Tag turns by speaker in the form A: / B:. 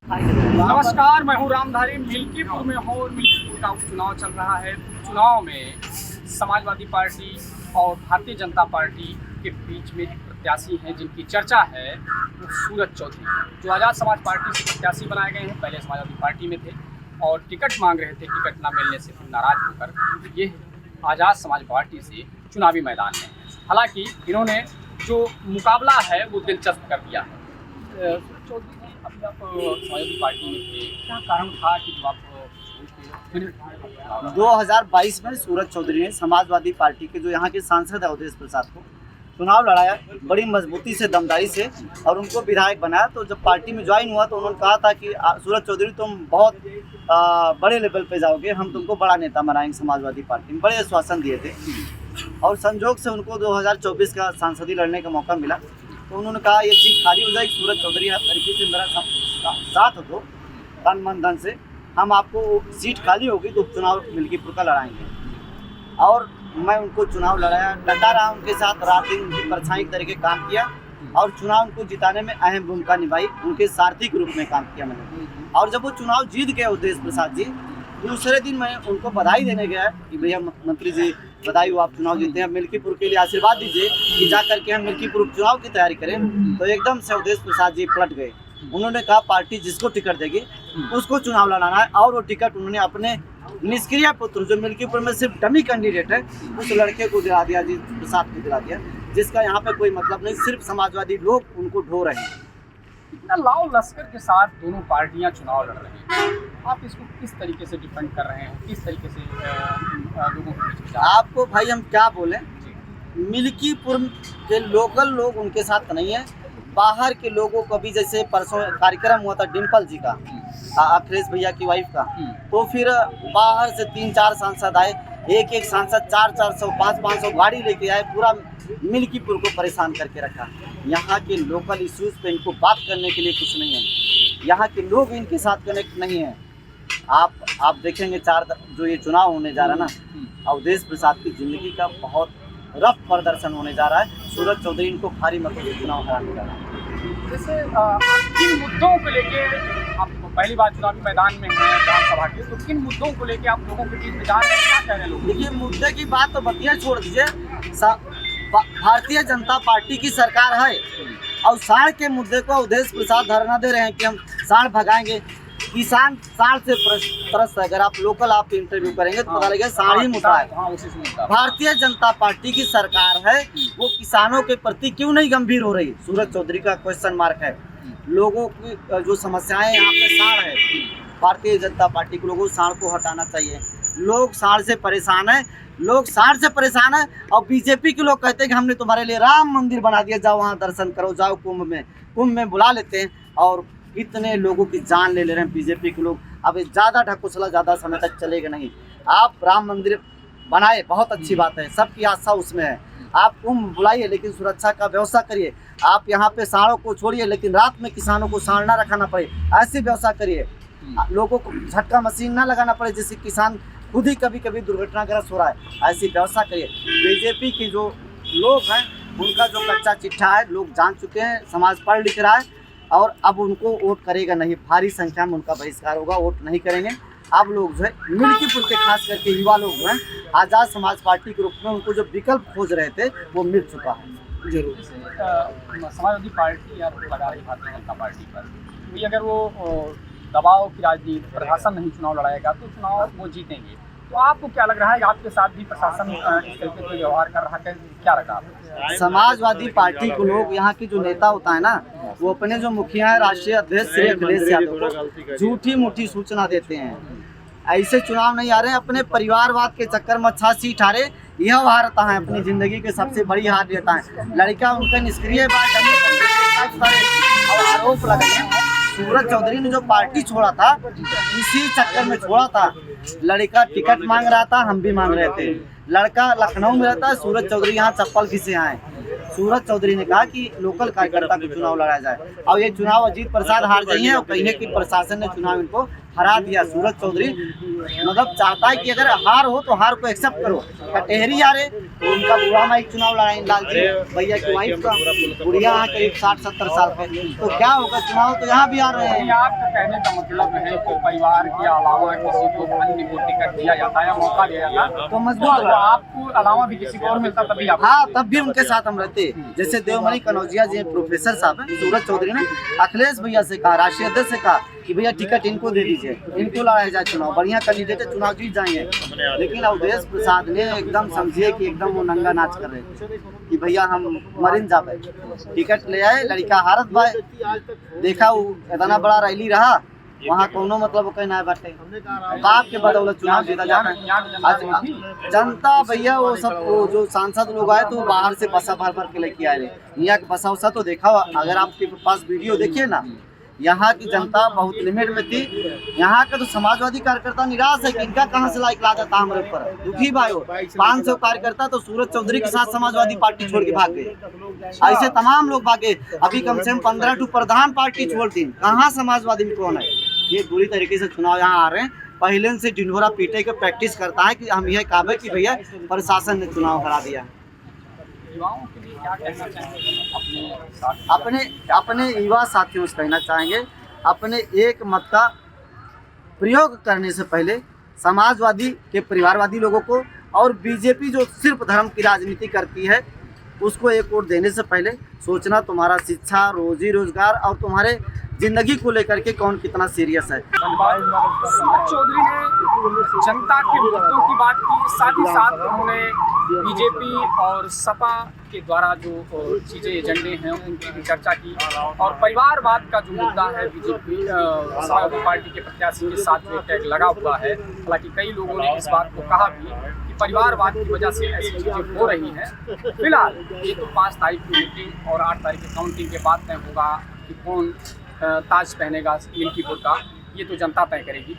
A: नमस्कार, मैं हूं रामधारी। मिल्कीपुर में हूं और मिल्कीपुर का उपचुनाव चल रहा है। चुनाव में समाजवादी पार्टी और भारतीय जनता पार्टी के बीच में प्रत्याशी हैं जिनकी चर्चा है वो सूरज चौधरी, जो आज़ाद समाज पार्टी से प्रत्याशी बनाए गए हैं। पहले समाजवादी पार्टी में थे और टिकट मांग रहे थे। टिकट ना मिलने से फिर नाराज होकर ये आज़ाद समाज पार्टी से चुनावी मैदान में हैं। हालांकि इन्होंने जो मुकाबला है वो दिलचस्प कर दिया है। चौधरी जी, अभी आप समाजवादी पार्टी में थे, क्या कारण था कि जो आप
B: 2022 में सूरज चौधरी ने समाजवादी पार्टी के जो यहाँ के सांसद है अवधेश प्रसाद को चुनाव लड़ाया बड़ी मजबूती से, दमदारी से, और उनको विधायक बनाया। तो जब पार्टी में ज्वाइन हुआ तो उन्होंने कहा था कि सूरज चौधरी तुम बहुत बड़े लेवल पे जाओगे, हम तुमको बड़ा नेता बनाएंगे समाजवादी पार्टी में। बड़े आश्वासन दिए थे और संजोग से उनको 2024 का सांसदी लड़ने का मौका मिला। तो उन्होंने कहा ये सीट खाली हो जाएगी, सूरज चौधरी हर तरीके से मेरा साथ हो, तन मन धन से हम आपको सीट खाली होगी तो उपचुनाव मिल्कीपुर का लड़ाएंगे। और मैं उनको चुनाव लड़ाया, डटा रहा उनके साथ, रात दिन उनकी परछाई की तरीके काम किया और चुनाव उनको जिताने में अहम भूमिका निभाई। उनके सारथी के रूप में काम किया मैंने। और जब वो चुनाव जीत गए अवधेश प्रसाद जी, दूसरे दिन मैं उनको बधाई देने गया कि भैया मंत्री जी बधाई हो, आप चुनाव जीते हैं, मिल्कीपुर के लिए आशीर्वाद दीजिए कि जा करके हम मिल्कीपुर उपचुनाव की तैयारी करें। तो एकदम से अवधेश प्रसाद जी पलट गए। उन्होंने कहा पार्टी जिसको टिकट देगी उसको चुनाव लड़ाना है। और वो टिकट उन्होंने अपने निष्क्रिय पुत्र, जो मिल्कीपुर में सिर्फ डमी कैंडिडेट है, उस लड़के को दिला दिया, जी प्रसाद को दिला दिया, जिसका यहाँ पे कोई मतलब नहीं। सिर्फ समाजवादी लोग उनको ढो रहे हैं।
A: इतना लाओ लश्कर के साथ दोनों पार्टियां चुनाव लड़ रही हैं, आप इसको किस तरीके से डिफेंड कर रहे हैं? किस तरीके से लोगों के बीच में
B: आपको भाई हम क्या बोलें, मिल्कीपुर के लोकल लोग उनके साथ नहीं है, बाहर के लोगों को भी, जैसे परसों कार्यक्रम हुआ था डिम्पल जी का, अखिलेश भैया की वाइफ का, तो फिर बाहर से 3-4 सांसद आए, एक सांसद 400-400 500-500 गाड़ी लेके आए, पूरा मिल्कीपुर को परेशान करके रखा। यहाँ के लोकल इश्यूज पे इनको बात करने के लिए कुछ नहीं है, यहाँ के लोग इनके साथ कनेक्ट नहीं है। आप देखेंगे जो ये चुनाव होने जा रहा है ना, अवधेश प्रसाद की जिंदगी का बहुत रफ प्रदर्शन होने जा रहा है। सूरज चौधरी इनको भारी मतों से चुनाव हराने जा रहा है।
A: जैसे किन मुद्दों को लेके आप पहली बार चुनावी मैदान में हैं विधानसभा के, तो किन मुद्दों को लेके आप लोगों के बीच में जा रहे हैं, क्या कह रहे हैं लोग?
B: देखिए, मुद्दे की बात तो बतिया छोड़ दीजिए, भारतीय जनता पार्टी की सरकार है और साढ़ के मुद्दे को अवधेश प्रसाद धरना दे रहे हैं कि हम साढ़ भगाएंगे। किसान साढ़ से त्रस्त है। अगर आप लोकल आप इंटरव्यू करेंगे तो पता लगेगा साढ़ ही मुद्दा है। भारतीय जनता पार्टी की सरकार है, वो किसानों के प्रति क्यों नहीं गंभीर हो रही? सूरज चौधरी का क्वेश्चन मार्क है। लोगों की जो समस्याएं यहाँ पे साढ़ है, भारतीय जनता पार्टी के लोगों को साढ़ को हटाना चाहिए। लोग साढ़ से परेशान है, लोग साढ़ से परेशान है। और बीजेपी के लोग कहते हैं कि हमने तुम्हारे लिए राम मंदिर बना दिया, जाओ वहाँ दर्शन करो, जाओ कुंभ में बुला लेते हैं। और कितने लोगों की जान ले रहे हैं बीजेपी के लोग। अब ज़्यादा ढकोसला ज़्यादा समय तक चलेगा नहीं। आप राम मंदिर बनाए, बहुत अच्छी बात है, सबकी आस्था उसमें है। आप कुंभ बुलाइए लेकिन सुरक्षा का व्यवस्था करिए। आप यहाँ पे साढ़ों को छोड़िए लेकिन रात में किसानों को साढ़ ना रखाना पड़े, ऐसी व्यवस्था करिए। लोगों को झटका मशीन ना लगाना पड़े, जिससे किसान खुद ही कभी कभी दुर्घटनाग्रस्त हो रहा है, ऐसी व्यवस्था करिए। बीजेपी के जो लोग हैं उनका जो कच्चा चिट्ठा है लोग जान चुके हैं, समाज पढ़ लिख रहा है और अब उनको वोट करेगा नहीं। भारी संख्या में उनका बहिष्कार होगा, वोट नहीं करेंगे। अब लोग जो है मिल्कीपुर के खास करके युवा लोग जो हैं आज़ाद समाज पार्टी के रूप में उनको जो विकल्प खोज रहे थे वो मिल चुका है।
A: जरूर। समाजवादी पार्टी या लगा रही भारतीय जनता पार्टी पर, तो अगर वो दबाव की राजनीति, प्रशासन नहीं चुनाव लड़ाएगा तो चुनाव वो जीतेंगे। तो आपको क्या लग रहा है, आपके साथ भी प्रशासन इस तरीके से व्यवहार कर रहा है, क्या लगा आपको?
B: समाजवादी पार्टी को लोग, यहाँ की जो नेता होता है ना, वो अपने जो मुखिया है राष्ट्रीय अध्यक्ष श्री अखिलेश यादव को झूठी मूठी सूचना देते हैं। ऐसे चुनाव नहीं आ रहे, अपने परिवारवाद के चक्कर में 6 सीट हारे, यह हारता है, अपनी जिंदगी के सबसे बड़ी हार लेता है। लड़का उनका निष्क्रिय और आरोप लगाए। सूरज चौधरी ने जो पार्टी छोड़ा था इसी चक्कर में छोड़ा था। लड़का टिकट मांग रहा था, हम भी मांग रहे थे। लड़का लखनऊ में रहता है, सूरज चौधरी यहाँ चप्पल घिसे आए। सूरज चौधरी ने कहा कि लोकल कार्यकर्ता को चुनाव लड़ाया जाए और ये चुनाव अजीत प्रसाद हार गई है और कहीं कि प्रशासन ने चुनाव इनको हरा दिया सूरज चौधरी। मतलब चाहता है कि अगर हार हो तो हार को एक्सेप्ट करो। कटहरी आ रहे तो उनका बुआ माइक चुनाव लड़ाई, लालजी भैया की वाइफ का बुढ़िया है करीब 60-70 साल पे, तो क्या होगा चुनाव तो यहाँ भी आ रहे हैं।
A: आपका कहने का मतलब है कि परिवार के अलावा किसी को अन्य को टिकट दिया जाता है, मौका दिया जाता है
B: तो मजबूत
A: तो आपको अलावा भी किसी को और मिलता तभी आप?
B: हाँ, तब भी उनके साथ हम रहते। जैसे देवमणि कनौजिया जी प्रोफेसर साहब हैं, सूरज चौधरी ने अखिलेश भैया से कहा, राष्ट्रीय अध्यक्ष से कहा कि भैया टिकट इनको दे दीजिए, इनको लड़ाया जाए चुनाव, बढ़िया कैंडिडेट है, चुनाव जीत जाएंगे। लेकिन अवधेश प्रसाद ने एकदम समझिए कि एकदम वो नंगा नाच कर रहे थे कि भैया हम मरीन जाबे, टिकट ले आए, लड़का हारत भाई देखा वो इतना बड़ा रैली रहा वहाँ कोनो मतलब कहना बाटे बाप के बदौलत चुनाव जीता जाना। आज जनता भैया वो सब वो जो सांसद लोग आए तो बाहर से बसा भर भर के लेके आए रहे। यहाँ की बसा उसा तो देखा, अगर आपके पास वीडियो देखिए ना, यहाँ की जनता बहुत लिमिट में थी। यहाँ का तो समाजवादी कार्यकर्ता निराश है कि इनका कहाँ से लाइक ला जाता हमारे ऊपर, दुखी भाई हो। 500 कार्यकर्ता तो सूरज चौधरी के साथ समाजवादी पार्टी छोड़ के भाग गए, ऐसे तमाम लोग भागे। अभी कम से कम 15 टू प्रधान पार्टी छोड़ दी, कहाँ समाजवादी में कौन है। ये बुरी तरीके से चुनाव यहाँ आ रहे हैं। पहले से ढिंढोरा पीटे के प्रैक्टिस करता है कि हम यह काबे की भैया प्रशासन ने चुनाव हरा दिया।
A: युवाओं के लिए क्या कहना चाहेंगे
B: अपने युवा साथियों से कहना चाहेंगे, अपने एक मत का प्रयोग करने से पहले समाजवादी के परिवारवादी लोगों को और बीजेपी जो सिर्फ धर्म की राजनीति करती है उसको एक वोट देने से पहले सोचना तुम्हारा शिक्षा, रोजी रोजगार और तुम्हारे जिंदगी को लेकर के कौन कितना सीरियस है।
A: सूरज चौधरी ने जनता के मुद्दों की बात की, साथ ही साथ उन्होंने बीजेपी और सपा के द्वारा जो चीज़ें एजेंडे हैं उनकी भी चर्चा की, और परिवारवाद का जो मुद्दा है बीजेपी समाजवादी पार्टी के प्रत्याशी के साथ जो टैग लगा हुआ है। हालांकि कई लोगों ने इस बात को कहा भी कि परिवारवाद की वजह से ऐसी चीज़ें हो रही हैं। फिलहाल ये तो 5 तारीख की मीटिंग और 8 तारीख की काउंटिंग के बाद तय होगा कि कौन ताज पहनेगा मिल्कीपुर का, ये तो जनता तय करेगी।